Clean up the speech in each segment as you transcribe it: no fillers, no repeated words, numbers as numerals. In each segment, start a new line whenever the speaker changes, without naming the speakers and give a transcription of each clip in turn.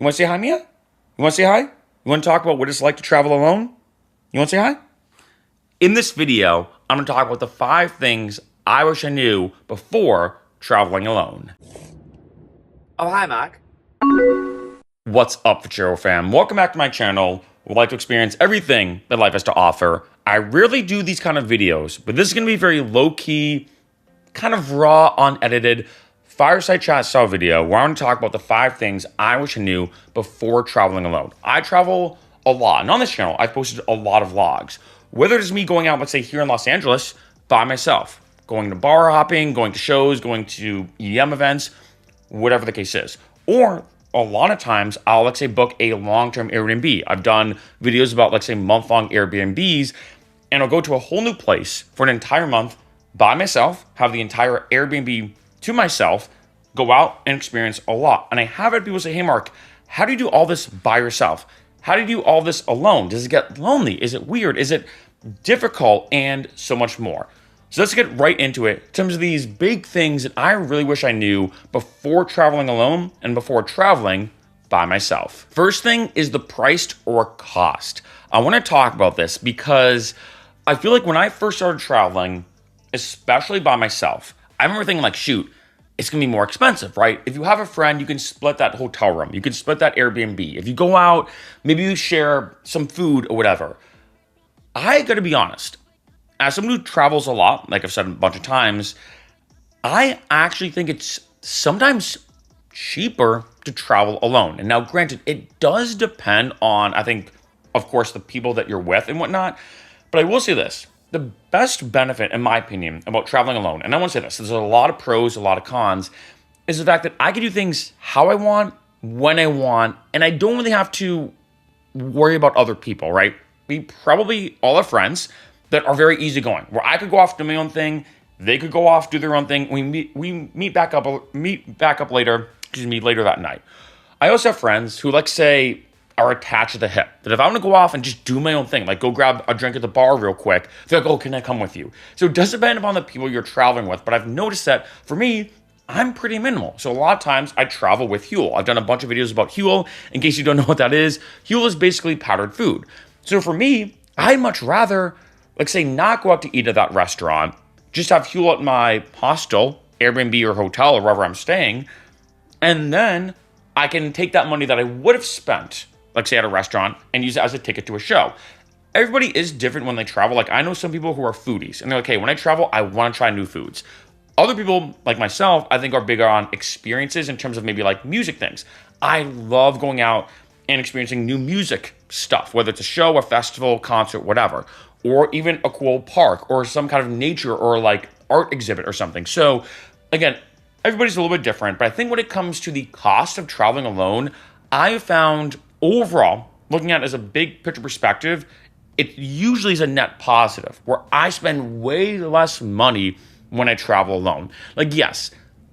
You want to say hi, Mia? You want to say hi? You want to talk about what it's like to travel alone? You want to say hi? In this video, I'm going to talk about the 5 things I wish I knew before traveling alone.
Oh, hi, Mark.
What's up, Freccero fam? Welcome back to my channel. We'd like to experience everything that life has to offer. I rarely do these kind of videos, but this is going to be a very low-key, kind of raw, unedited, fireside chat style video where I'm going to talk about the 5 things I wish I knew before traveling alone. I travel a lot, and on this channel, I've posted a lot of vlogs. Whether it's me going out, let's say here in Los Angeles, by myself, going to bar hopping, going to shows, going to EDM events, whatever the case is. Or a lot of times, I'll, let's say, book a long-term Airbnb. I've done videos about, let's say, month-long Airbnbs, and I'll go to a whole new place for an entire month by myself, have the entire Airbnb to myself, go out and experience a lot. And I have had people say, hey, Mark, how do you do all this by yourself? How do you do all this alone? Does it get lonely? Is it weird? Is it difficult? And so much more. So let's get right into it. In terms of these big things that I really wish I knew before traveling alone and before traveling by myself. First thing is the price or cost. I want to talk about this because I feel like when I first started traveling, especially by myself, I remember thinking like, shoot, it's going to be more expensive, right? If you have a friend, you can split that hotel room. You can split that Airbnb. If you go out, maybe you share some food or whatever. I got to be honest. As someone who travels a lot, like I've said a bunch of times, I actually think it's sometimes cheaper to travel alone. And now, granted, it does depend on, I think, of course, the people that you're with and whatnot. But I will say this. The best benefit, in my opinion, about traveling alone, and I want to say this, there's a lot of pros, a lot of cons, is the fact that I can do things how I want, when I want, and I don't really have to worry about other people, right? We probably all have friends that are very easygoing, where I could go off do my own thing, they could go off do their own thing. We meet back up later that night. I also have friends who, like, say, are attached to the hip. That if I want to go off and just do my own thing, like go grab a drink at the bar real quick, they're like, oh, can I come with you? So it does depend upon the people you're traveling with. But I've noticed that for me, I'm pretty minimal. So a lot of times I travel with Huel. I've done a bunch of videos about Huel. In case you don't know what that is, Huel is basically powdered food. So for me, I'd much rather, like, say, not go out to eat at that restaurant, just have Huel at my hostel, Airbnb or hotel or wherever I'm staying, and then I can take that money that I would have spent, like say at a restaurant, and use it as a ticket to a show. Everybody is different when they travel. Like, I know some people who are foodies, and they're like, hey, when I travel, I want to try new foods. Other people, like myself, I think are bigger on experiences in terms of maybe like music things. I love going out and experiencing new music stuff, whether it's a show, a festival, concert, whatever, or even a cool park or some kind of nature or like art exhibit or something. So again, everybody's a little bit different, but I think when it comes to the cost of traveling alone, I have found overall, looking at it as a big picture perspective, it usually is a net positive where I spend way less money when I travel alone. Like, yes,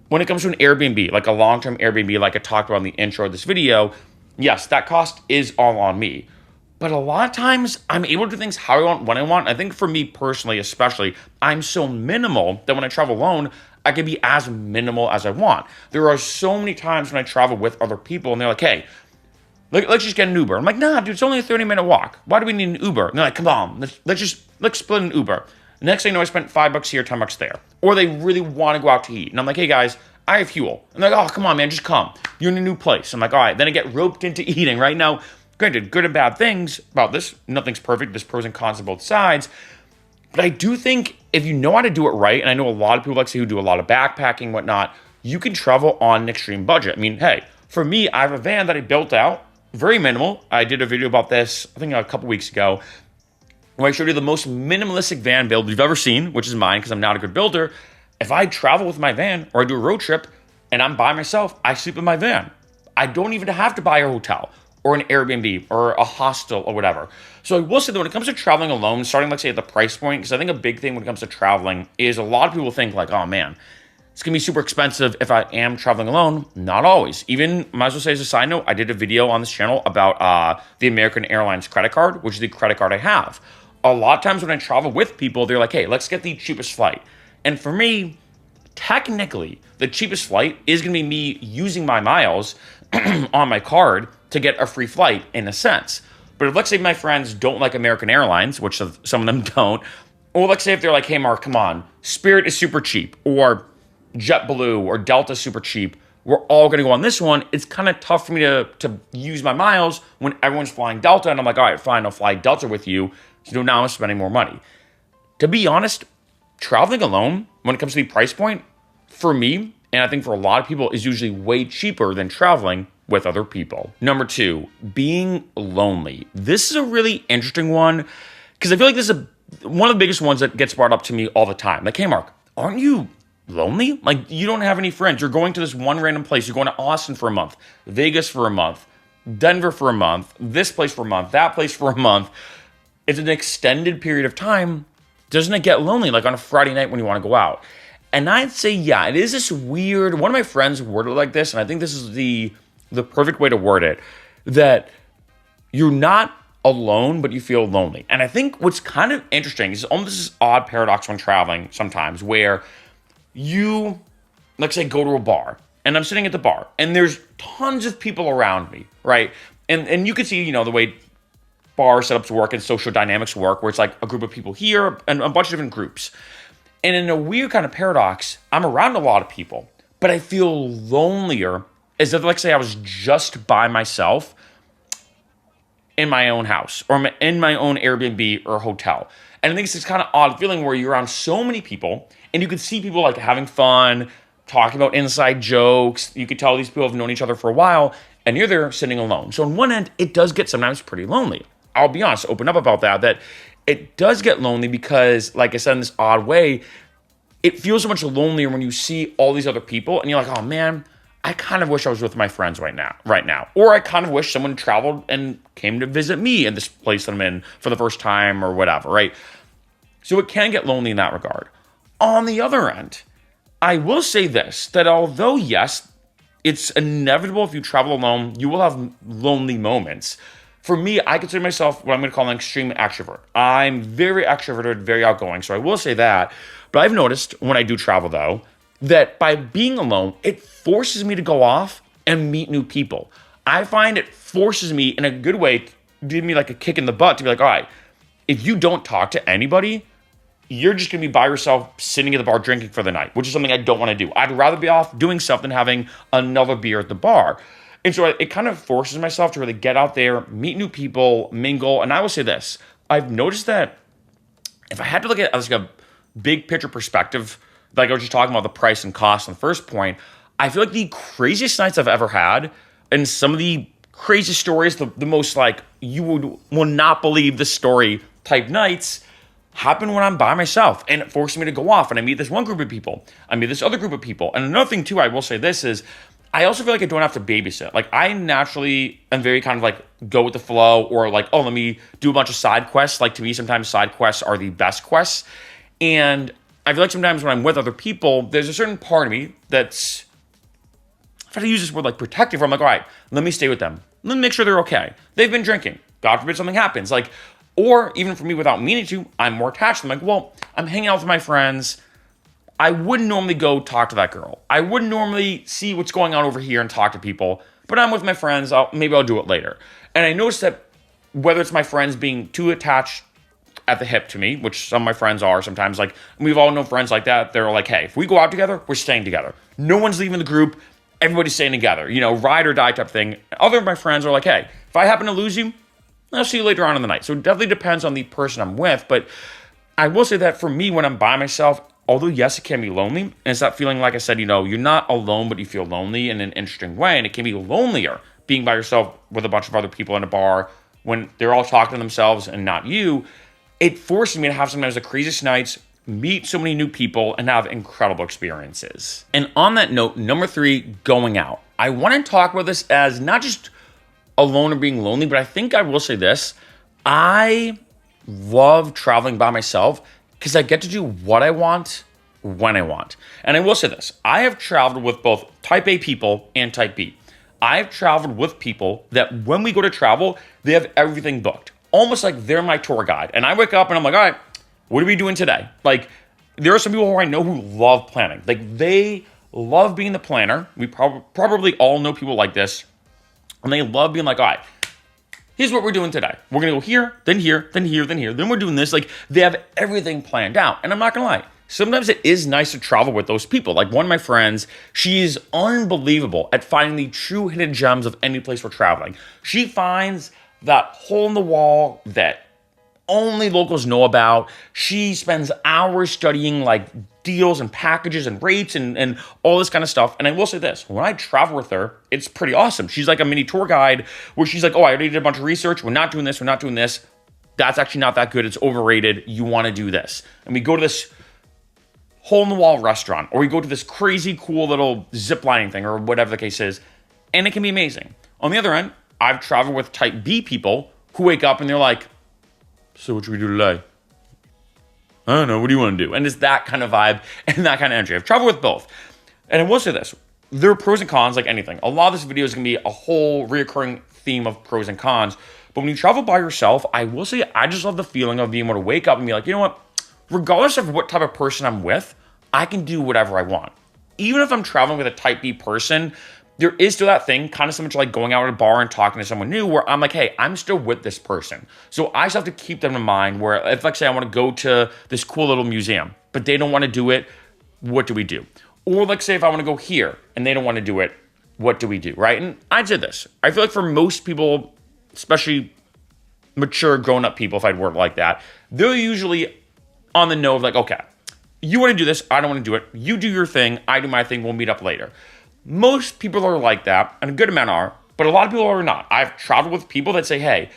when it comes to an Airbnb, like a long-term Airbnb, like I talked about in the intro of this video, yes, that cost is all on me. But a lot of times I'm able to do things how I want, when I want. I think for me personally, especially, I'm so minimal that when I travel alone, I can be as minimal as I want. There are so many times when I travel with other people and they're like, hey, let's just get an Uber. I'm like, nah, dude, it's only a 30-minute walk. Why do we need an Uber? And they're like, come on, let's split an Uber. The next thing you know, I spent $5 here, $10 there. Or they really want to go out to eat. And I'm like, hey guys, I have Huel. And they're like, oh, come on, man, just come. You're in a new place. I'm like, all right. Then I get roped into eating. Right now, granted, good and bad things about this. Nothing's perfect. There's pros and cons on both sides. But I do think if you know how to do it right, and I know a lot of people like say who do a lot of backpacking and whatnot, you can travel on an extreme budget. I mean, hey, for me, I have a van that I built out. Very minimal. I did a video about this, I think a couple weeks ago, where I showed you the most minimalistic van build you've ever seen, which is mine because I'm not a good builder. If I travel with my van or I do a road trip and I'm by myself, I sleep in my van. I don't even have to buy a hotel or an Airbnb or a hostel or whatever. So I will say that when it comes to traveling alone, starting, let's say, at the price point, because I think a big thing when it comes to traveling is a lot of people think like, oh man, it's going to be super expensive if I am traveling alone. Not always. Even, might as well say as a side note, I did a video on this channel about the American Airlines credit card, which is the credit card I have. A lot of times when I travel with people, they're like, hey, let's get the cheapest flight. And for me, technically, the cheapest flight is going to be me using my miles on my card to get a free flight in a sense. But if, let's say, my friends don't like American Airlines, which some of them don't, or let's say if they're like, hey, Mark, come on, Spirit is super cheap, or JetBlue or Delta is super cheap, we're all going to go on this one. It's kind of tough for me to use my miles when everyone's flying Delta. And I'm like, all right, fine, I'll fly Delta with you. So now I'm spending more money. To be honest, traveling alone, when it comes to the price point, for me, and I think for a lot of people, is usually way cheaper than traveling with other people. Number 2, being lonely. This is a really interesting one because I feel like this is one of the biggest ones that gets brought up to me all the time. Like, hey, Mark, aren't you lonely? Like, you don't have any friends. You're going to this one random place. You're going to Austin for a month, Vegas for a month, Denver for a month, this place for a month, that place for a month. It's an extended period of time. Doesn't it get lonely, like on a Friday night when you want to go out? And I'd say, yeah, it is this weird, one of my friends worded it like this, and I think this is the perfect way to word it, that you're not alone, but you feel lonely. And I think what's kind of interesting is almost this odd paradox when traveling sometimes, where you, let's say, go to a bar, and I'm sitting at the bar, and there's tons of people around me, right? And you can see, the way bar setups work and social dynamics work, where it's like a group of people here and a bunch of different groups. And in a weird kind of paradox, I'm around a lot of people, but I feel lonelier as if, like, say, I was just by myself in my own house or in my own Airbnb or hotel. And I think it's this kind of odd feeling where you're around so many people and you can see people like having fun, talking about inside jokes. You could tell these people have known each other for a while and you're there sitting alone. So on one end, it does get sometimes pretty lonely. I'll be honest, open up about that it does get lonely because, like I said, in this odd way, it feels so much lonelier when you see all these other people and you're like, oh man, I kind of wish I was with my friends right now. Or I kind of wish someone traveled and came to visit me in this place that I'm in for the first time or whatever, right? So it can get lonely in that regard. On the other end, I will say this, that although, yes, it's inevitable if you travel alone, you will have lonely moments. For me, I consider myself what I'm going to call an extreme extrovert. I'm very extroverted, very outgoing, so I will say that. But I've noticed when I do travel, though, that by being alone, it forces me to go off and meet new people. I find it forces me in a good way to give me like a kick in the butt to be like, all right, if you don't talk to anybody, you're just going to be by yourself sitting at the bar drinking for the night, which is something I don't want to do. I'd rather be off doing stuff than having another beer at the bar. And so it kind of forces myself to really get out there, meet new people, mingle. And I will say this, I've noticed that if I had to look at it as like a big picture perspective, like I was just talking about the price and cost on the first point, I feel like the craziest nights I've ever had and some of the craziest stories, the most like you will not believe the story type nights happen when I'm by myself, and it forces me to go off and I meet this one group of people, I meet this other group of people. And another thing too, I will say this is, I also feel like I don't have to babysit. Like I naturally am very kind of like go with the flow, or like, oh, let me do a bunch of side quests. Like to me, sometimes side quests are the best quests. And I feel like sometimes when I'm with other people, there's a certain part of me that's, if I use this word like protective, I'm like, all right, let me stay with them. Let me make sure they're okay. They've been drinking. God forbid something happens. Like, or even for me without meaning to, I'm more attached to them. Like, well, I'm hanging out with my friends. I wouldn't normally go talk to that girl. I wouldn't normally see what's going on over here and talk to people, but I'm with my friends. Maybe I'll do it later. And I noticed that whether it's my friends being too attached at the hip to me, which some of my friends are sometimes, like, we've all known friends like that. They're like, hey, if we go out together, we're staying together. No one's leaving the group. Everybody's staying together, ride or die type thing. Other of my friends are like, hey, if I happen to lose you, I'll see you later on in the night. So it definitely depends on the person I'm with. But I will say that for me, when I'm by myself, although, yes, it can be lonely, and it's that feeling, like I said, you're not alone, but you feel lonely in an interesting way, and it can be lonelier being by yourself with a bunch of other people in a bar when they're all talking to themselves and not you. It forces me to have sometimes the craziest nights, meet so many new people, and have incredible experiences. And on that note, number 3, going out. I want to talk about this as not just alone or being lonely, but I think I will say this. I love traveling by myself because I get to do what I want when I want. And I will say this. I have traveled with both type A people and type B. I've traveled with people that when we go to travel, they have everything booked. Almost like they're my tour guide. And I wake up and I'm like, all right, what are we doing today? Like, there are some people who I know who love planning. Like, they love being the planner. We probably all know people like this. And they love being like, all right, here's what we're doing today. We're going to go here, then here, then here, then here. Then we're doing this. Like, they have everything planned out. And I'm not going to lie. Sometimes it is nice to travel with those people. Like one of my friends, she's unbelievable at finding the true hidden gems of any place we're traveling. She finds that hole in the wall that only locals know about. She spends hours studying like deals and packages and rates and all this kind of stuff. And I will say this, when I travel with her, it's pretty awesome. She's like a mini tour guide where she's like, oh, I already did a bunch of research. We're not doing this. We're not doing this. That's actually not that good. It's overrated. You want to do this. And we go to this hole in the wall restaurant, or we go to this crazy cool little zip lining thing, or whatever the case is. And it can be amazing. On the other end, I've traveled with type B people who wake up and they're like, so what should we do today? I don't know. What do you want to do? And it's that kind of vibe and that kind of energy. I've traveled with both. And I will say this. There are pros and cons like anything. A lot of this video is going to be a whole reoccurring theme of pros and cons. But when you travel by yourself, I will say I just love the feeling of being able to wake up and be like, you know what? Regardless of what type of person I'm with, I can do whatever I want. Even if I'm traveling with a type B person, there is still that thing, kind of similar to like going out at a bar and talking to someone new, where I'm like, hey, I'm still with this person. So I still have to keep them in mind where if, like, say I want to go to this cool little museum, but they don't want to do it, what do we do? Or like, say if I want to go here and they don't want to do it, what do we do, right? And I did this. I feel like for most people, especially mature grown-up people, if I'd word it like that, they're usually on the know of like, okay, you want to do this, I don't want to do it. You do your thing, I do my thing, we'll meet up later. Most people are like that, and a good amount are, but a lot of people are not. I've traveled with people that say, hey,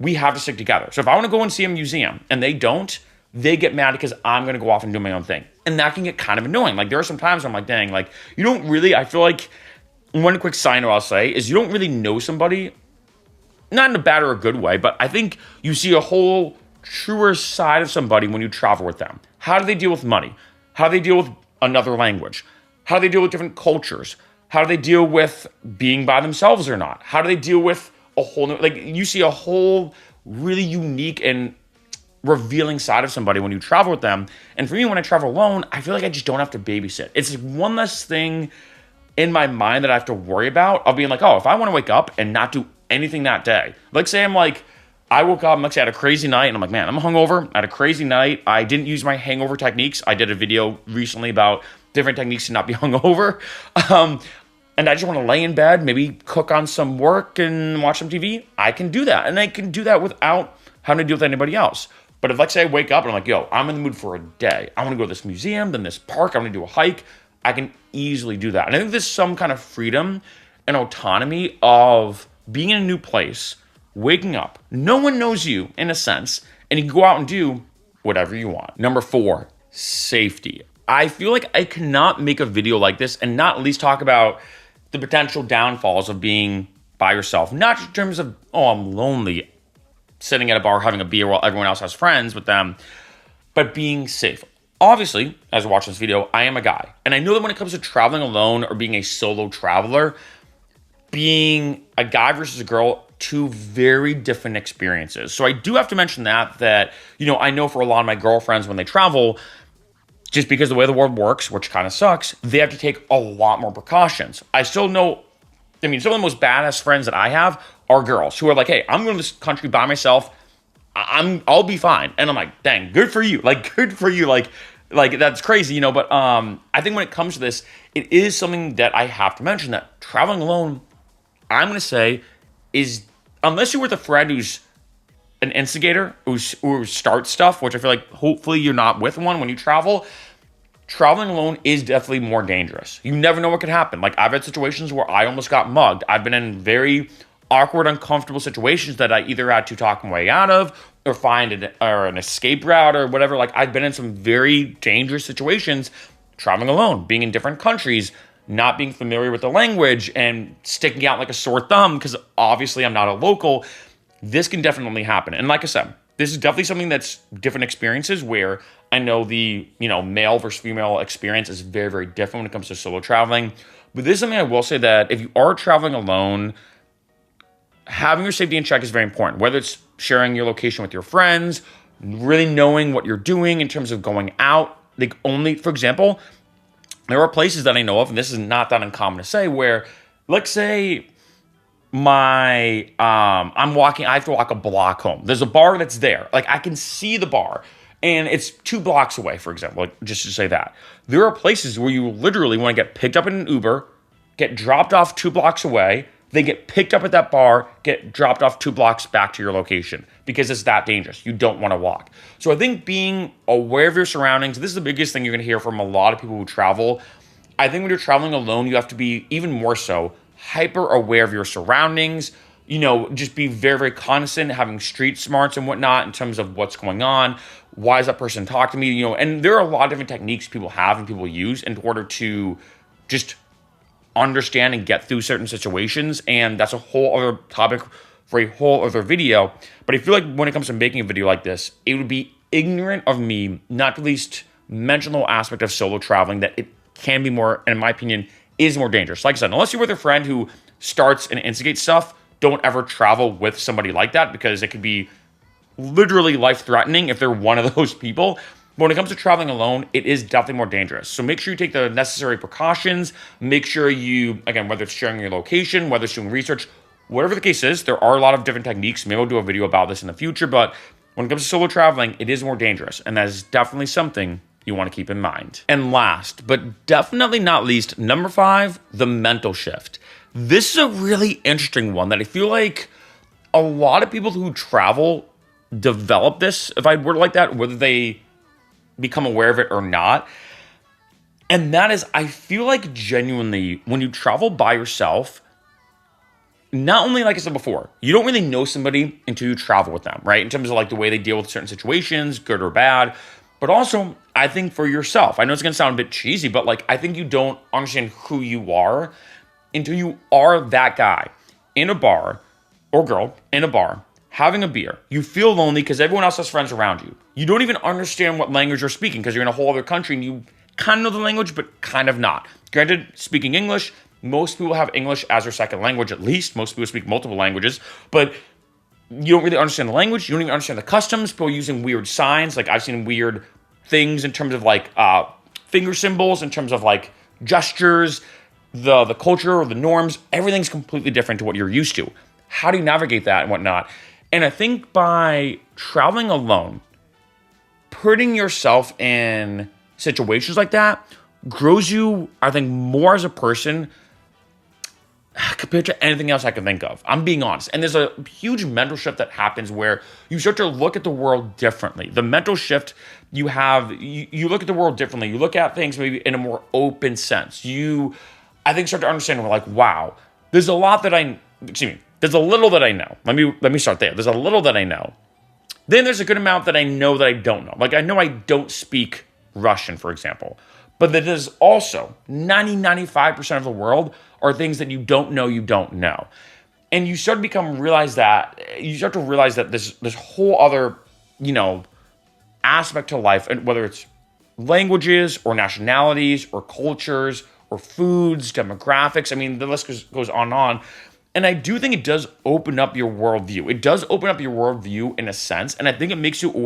we have to stick together. So if I want to go and see a museum and they don't, they get mad because I'm going to go off and do my own thing. And that can get kind of annoying. Like there are some times I'm like, dang, like you don't really, I feel like one quick sign I'll say is you don't really know somebody, not in a bad or a good way, but I think you see a whole truer side of somebody when you travel with them. How do they deal with money? How do they deal with another language? How do they deal with different cultures? How do they deal with being by themselves or not? How do they deal with a whole new, like you see a whole really unique and revealing side of somebody when you travel with them. And for me, when I travel alone, I feel like I just don't have to babysit. It's one less thing in my mind that I have to worry about. I'll be like, oh, if I want to wake up and not do anything that day, like say I'm like, I woke up, I had a crazy night, and I'm like, man, I'm hungover. I had a crazy night. I didn't use my hangover techniques. I did a video recently about different techniques to not be hungover. And I just want to lay in bed, maybe cook on some work and watch some TV. I can do that. And I can do that without having to deal with anybody else. But if, like, say I wake up and I'm like, yo, I'm in the mood for a day. I want to go to this museum, then this park. I want to do a hike. I can easily do that. And I think there's some kind of freedom and autonomy of being in a new place, waking up. No one knows you, in a sense, and you can go out and do whatever you want. Number 4, safety. I feel like I cannot make a video like this and not at least talk about the potential downfalls of being by yourself. Not in terms of, oh, I'm lonely, sitting at a bar having a beer while everyone else has friends with them, but being safe. Obviously, as I watch this video, I am a guy. And I know that when it comes to traveling alone or being a solo traveler, being a guy versus a girl, 2 very different experiences. So I do have to mention that, you know, I know for a lot of my girlfriends when they travel, just because the way the world works, which kind of sucks, they have to take a lot more precautions. I still know, I mean, some of the most badass friends that I have are girls who are like, hey, I'm going to this country by myself. I'll be fine. And I'm like, dang, good for you. Like, good for you. Like that's crazy, you know, but I think when it comes to this, it is something that I have to mention that traveling alone, I'm going to say is, unless you're with a friend who's an instigator, who starts stuff, which I feel like hopefully you're not with one when you travel, traveling alone is definitely more dangerous. You never know what could happen. Like I've had situations where I almost got mugged. I've been in very awkward, uncomfortable situations that I either had to talk my way out of or find an escape route or whatever. Like I've been in some very dangerous situations traveling alone, being in different countries, not being familiar with the language and sticking out like a sore thumb because obviously I'm not a local. This can definitely happen. And like I said, this is definitely something that's different experiences where I know the, you know, male versus female experience is very, very different when it comes to solo traveling. But this is something I will say that if you are traveling alone, having your safety in check is very important. Whether it's sharing your location with your friends, really knowing what you're doing in terms of going out. Like only, for example, there are places that I know of, and this is not that uncommon to say, where, let's say I'm walking, I have to walk a block home. There's a bar that's there. Like I can see the bar and it's 2 blocks away, for example, like just to say that. There are places where you literally want to get picked up in an Uber, get dropped off 2 blocks away, then get picked up at that bar, get dropped off 2 blocks back to your location because it's that dangerous. You don't want to walk. So I think being aware of your surroundings, this is the biggest thing you're going to hear from a lot of people who travel. I think when you're traveling alone, you have to be even more so hyper aware of your surroundings. Just be very, very cognizant, having street smarts and whatnot in terms of what's going on. Why does that person talk to me? And there are a lot of different techniques people have and people use in order to just understand and get through certain situations. And that's a whole other topic for a whole other video. But I feel like when it comes to making a video like this, it would be ignorant of me not to at least mention the whole aspect of solo traveling, that it can be more, and in my opinion, is more dangerous. Like I said, unless you're with a friend who starts and instigates stuff, don't ever travel with somebody like that because it could be literally life-threatening if they're one of those people. But when it comes to traveling alone, it is definitely more dangerous. So make sure you take the necessary precautions. Make sure you, again, whether it's sharing your location, whether it's doing research, whatever the case is, there are a lot of different techniques. Maybe I'll do a video about this in the future, but when it comes to solo traveling, it is more dangerous. And that is definitely something you want to keep in mind. And last, but definitely not least, number 5, the mental shift. This is a really interesting one that I feel like a lot of people who travel develop this, if I word it like that, whether they become aware of it or not. And that is, I feel like genuinely, when you travel by yourself, not only, like I said before, you don't really know somebody until you travel with them, right? In terms of like the way they deal with certain situations, good or bad. But also, I think for yourself, I know it's going to sound a bit cheesy, but like, I think you don't understand who you are until you are that guy in a bar or girl in a bar having a beer. You feel lonely because everyone else has friends around you. You don't even understand what language you're speaking because you're in a whole other country and you kind of know the language, but kind of not. Granted, speaking English, most people have English as their second language, at least. Most people speak multiple languages, but you don't really understand the language. You don't even understand the customs. People using weird signs. Like I've seen weird things in terms of like finger symbols, in terms of like gestures, the culture or the norms. Everything's completely different to what you're used to. How do you navigate that and whatnot? And I think by traveling alone, putting yourself in situations like that grows you, I think, more as a person compared to anything else I can think of. I'm being honest. And there's a huge mental shift that happens where you start to look at the world differently. The mental shift you have, you look at the world differently. You look at things maybe in a more open sense. I think, start to understand, like, wow, there's a lot that there's a little that I know. Let me start there. There's a little that I know. Then there's a good amount that I know that I don't know. Like I know I don't speak Russian, for example. But there's also 95% of the world are things that you don't know. And you start to realize that this whole other, aspect to life, and whether it's languages or nationalities or cultures or foods, demographics. I mean, the list goes on and on. And I do think it does open up your worldview. It does open up your worldview in a sense. And I think it makes you a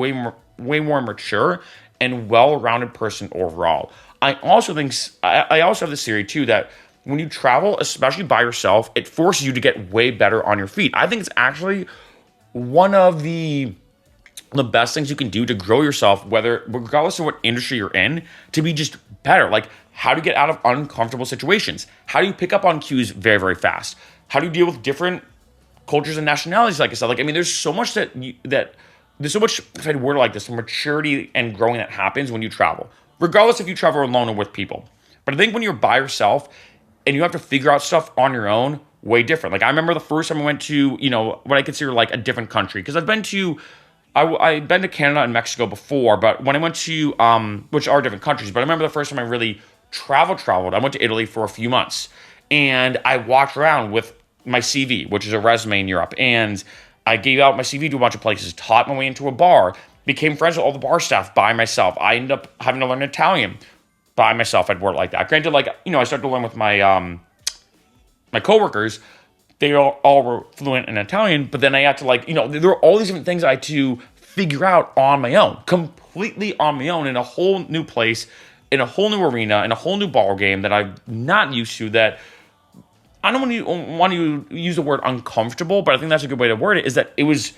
way more mature and well-rounded person overall. I also have this theory too that when you travel, especially by yourself, it forces you to get way better on your feet. I think it's actually one of the best things you can do to grow yourself, regardless of what industry you're in, to be just better. Like, how do you get out of uncomfortable situations? How do you pick up on cues very, very fast? How do you deal with different cultures and nationalities? Like I said, there's so much there's so much, if I had word like this, maturity and growing that happens when you travel, regardless if you travel alone or with people. But I think when you're by yourself and you have to figure out stuff on your own, way different. Like I remember the first time I went to, what I consider like a different country, because I've been to Canada and Mexico before, but when I went to, which are different countries, but I remember the first time I really traveled, I went to Italy for a few months, and I walked around with my CV, which is a resume in Europe, and I gave out my CV to a bunch of places, taught my way into a bar, became friends with all the bar staff by myself. I ended up having to learn Italian by myself. I'd work like that. Granted, I started to learn with my my coworkers. They all were fluent in Italian, but then I had to there were all these different things I had to figure out on my own, completely on my own, in a whole new place, in a whole new arena, in a whole new ball game that I'm not used to, that I don't want to use the word uncomfortable, but I think that's a good way to word it, is that it was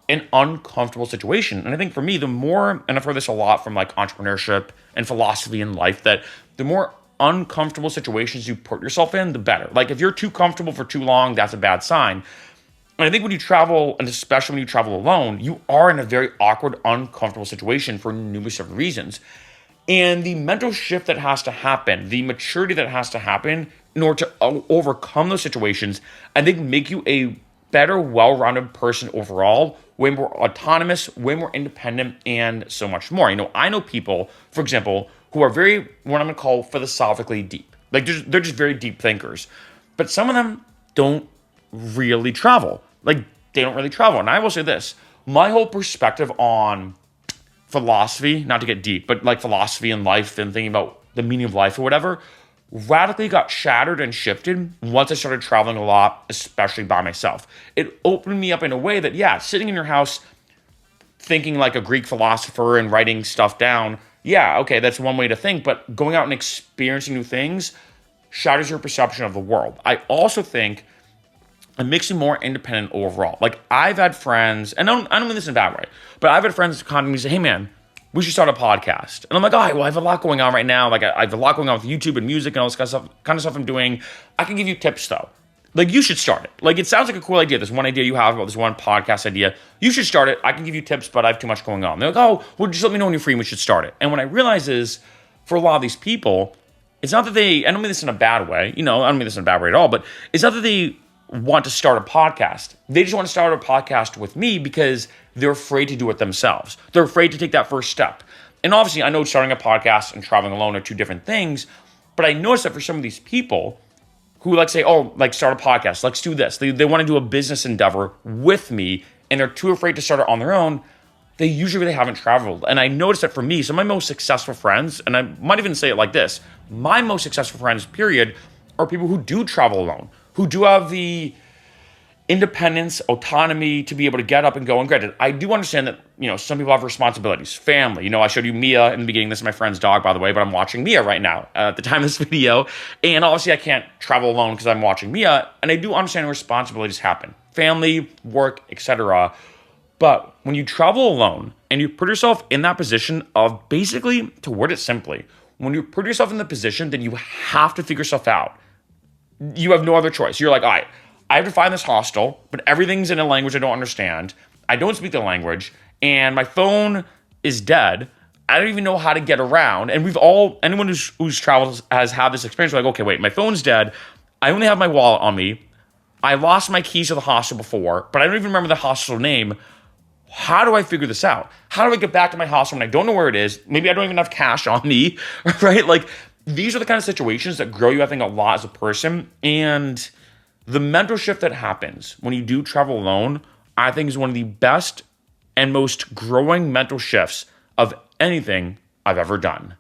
an uncomfortable situation. And I think for me, the more, and I've heard this a lot from like entrepreneurship and philosophy in life, that the more uncomfortable situations you put yourself in, the better. Like if you're too comfortable for too long, that's a bad sign. And I think when you travel, and especially when you travel alone, you are in a very awkward, uncomfortable situation for numerous different reasons. And the mental shift that has to happen, the maturity that has to happen in order to overcome those situations, I think make you a better, well-rounded person overall, way more autonomous, way more independent, and so much more. I know people, for example, who are very, what I'm gonna call philosophically deep. Like they're just very deep thinkers. But some of them don't really travel. Like they don't really travel. And I will say this, my whole perspective on philosophy, not to get deep, but like philosophy and life and thinking about the meaning of life or whatever, radically got shattered and shifted once I started traveling a lot, especially by myself. It opened me up in a way that, yeah, sitting in your house thinking like a Greek philosopher and writing stuff down, yeah, okay, that's one way to think, but going out and experiencing new things shatters your perception of the world. I also think it makes you more independent overall. Like I've had friends, and I don't mean this in a bad way, but I've had friends come to me and say, hey man, we should start a podcast. And I'm like, all right, well, I have a lot going on right now. Like I have a lot going on with YouTube and music and all this kind of stuff I'm doing. I can give you tips though. Like you should start it. Like it sounds like a cool idea. This one idea you have about this one podcast idea. You should start it. I can give you tips, but I have too much going on. They're like, oh, well, just let me know when you're free and we should start it. And what I realize is for a lot of these people, it's not that I don't mean this in a bad way. I don't mean this in a bad way at all, but it's not that they want to start a podcast. They just want to start a podcast with me because they're afraid to do it themselves. They're afraid to take that first step. And obviously, I know starting a podcast and traveling alone are two different things, but I noticed that for some of these people who like say, oh, like start a podcast, let's do this. They want to do a business endeavor with me and they're too afraid to start it on their own. They usually really haven't traveled. And I noticed that for me, some of my most successful friends, and I might even say it like this, my most successful friends, period, are people who do travel alone, who do have the independence, autonomy to be able to get up and go. And granted, I do understand that, some people have responsibilities, family. I showed you Mia in the beginning. This is my friend's dog, by the way, but I'm watching Mia right now at the time of this video. And obviously I can't travel alone because I'm watching Mia. And I do understand responsibilities happen. Family, work, etc. But when you travel alone and you put yourself in that position of basically, to word it simply, when you put yourself in the position, then you have to figure yourself out. You have no other choice. You're like, all right, I have to find this hostel, but everything's in a language I don't understand. I don't speak the language, and my phone is dead. I don't even know how to get around. And anyone who's traveled has had this experience. Like, okay, wait, my phone's dead. I only have my wallet on me. I lost my keys to the hostel before, but I don't even remember the hostel name. How do I figure this out? How do I get back to my hostel when I don't know where it is? Maybe I don't even have cash on me, right? Like, these are the kind of situations that grow you, I think, a lot as a person. And the mental shift that happens when you do travel alone, I think is one of the best and most growing mental shifts of anything I've ever done.